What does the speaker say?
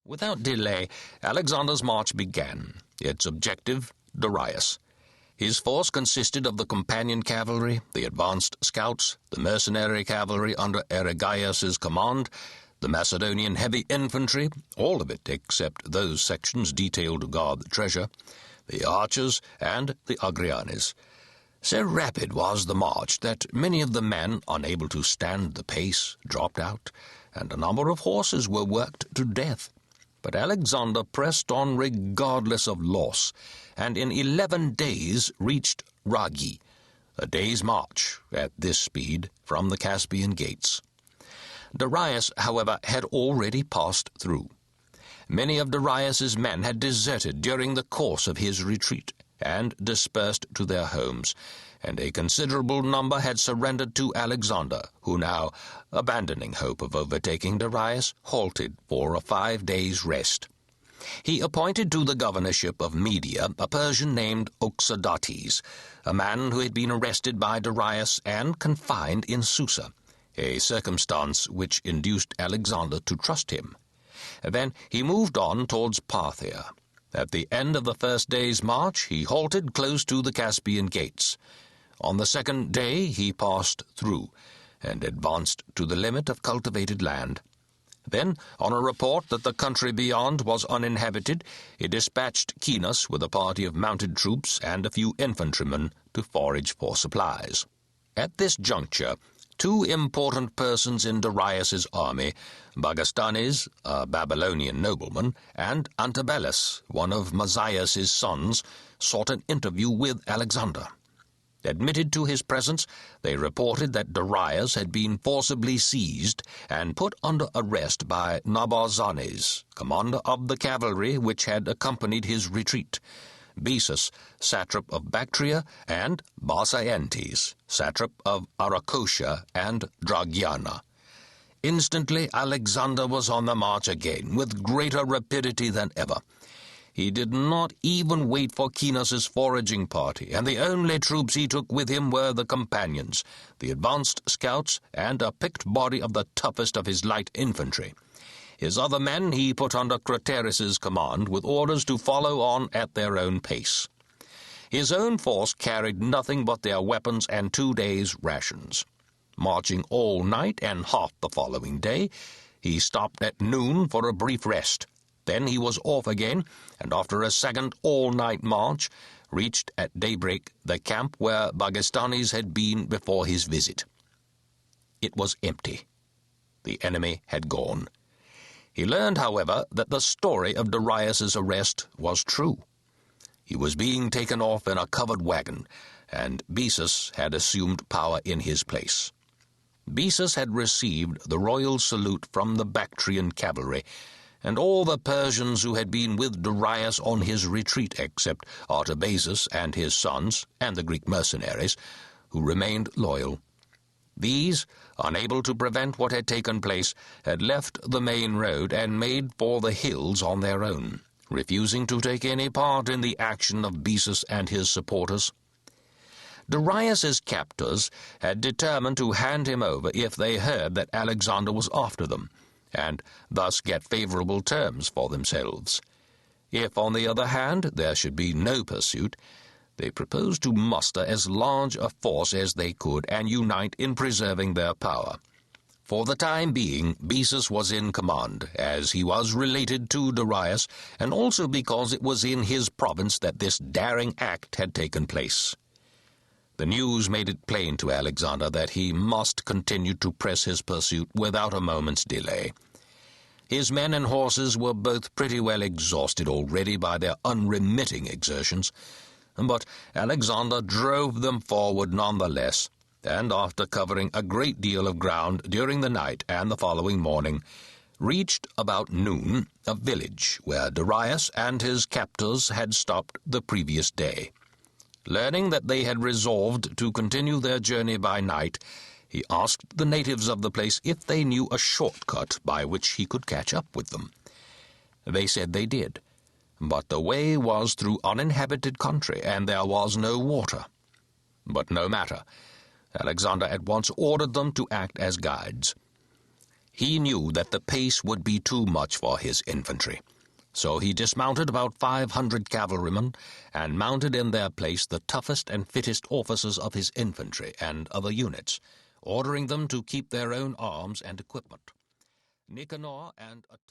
Without delay, Alexander's march began. Its objective, Darius. His force consisted of the companion cavalry, the advanced scouts, the mercenary cavalry under Arrhidaeus' command, the Macedonian heavy infantry, all of it except those sections detailed to guard the treasure, the archers, and the Agrianes. So rapid was the march that many of the men, unable to stand the pace, dropped out, and a number of horses were worked to death. But Alexander pressed on regardless of loss, and in 11 days reached Ragi, a day's march, at this speed, from the Caspian gates. Darius, however, had already passed through. Many of Darius's men had deserted during the course of his retreat, and dispersed to their homes, and a considerable number had surrendered to Alexander, who now, abandoning hope of overtaking Darius, halted for a 5 days' rest. He appointed to the governorship of Media a Persian named Oxydates, a man who had been arrested by Darius and confined in Susa, a circumstance which induced Alexander to trust him. Then he moved on towards Parthia. At the end of the first day's march, he halted close to the Caspian gates. On the second day he passed through, and advanced to the limit of cultivated land. Then, on a report that the country beyond was uninhabited, he dispatched Cinas with a party of mounted troops and a few infantrymen to forage for supplies. At this juncture, 2 important persons in Darius's army, Bagastanes, a Babylonian nobleman, and Antabellus, one of Mazias's sons, sought an interview with Alexander. Admitted to his presence, they reported that Darius had been forcibly seized and put under arrest by Nabazanes, commander of the cavalry which had accompanied his retreat, Besus, satrap of Bactria, and Barsaentes, satrap of Arachosia and Dragiana. Instantly Alexander was on the march again, with greater rapidity than ever. He did not even wait for Cinas's foraging party, and the only troops he took with him were the companions, the advanced scouts, and a picked body of the toughest of his light infantry. His other men he put under Craterus's command, with orders to follow on at their own pace. His own force carried nothing but their weapons and 2 days' rations. Marching all night and half the following day, he stopped at noon for a brief rest. Then he was off again, and after a second all-night march, reached at daybreak the camp where Bagastanes had been before his visit. It was empty. The enemy had gone. He learned, however, that the story of Darius's arrest was true. He was being taken off in a covered wagon, and Besus had assumed power in his place. Besus had received the royal salute from the Bactrian cavalry, and all the Persians who had been with Darius on his retreat, except Artabazus and his sons, and the Greek mercenaries, who remained loyal. These, unable to prevent what had taken place, had left the main road and made for the hills on their own, refusing to take any part in the action of Besus and his supporters. Darius's captors had determined to hand him over if they heard that Alexander was after them, and thus get favorable terms for themselves. If, on the other hand, there should be no pursuit, they proposed to muster as large a force as they could and unite in preserving their power. For the time being, Besus was in command, as he was related to Darius, and also because it was in his province that this daring act had taken place. The news made it plain to Alexander that he must continue to press his pursuit without a moment's delay. His men and horses were both pretty well exhausted already by their unremitting exertions, but Alexander drove them forward nonetheless, and after covering a great deal of ground during the night and the following morning, reached about noon a village where Darius and his captors had stopped the previous day. Learning that they had resolved to continue their journey by night, he asked the natives of the place if they knew a shortcut by which he could catch up with them. They said they did, but the way was through uninhabited country, and there was no water. But no matter. Alexander at once ordered them to act as guides. He knew that the pace would be too much for his infantry. So he dismounted about 500 cavalrymen and mounted in their place the toughest and fittest officers of his infantry and other units, ordering them to keep their own arms and equipment. Nicanor and Atta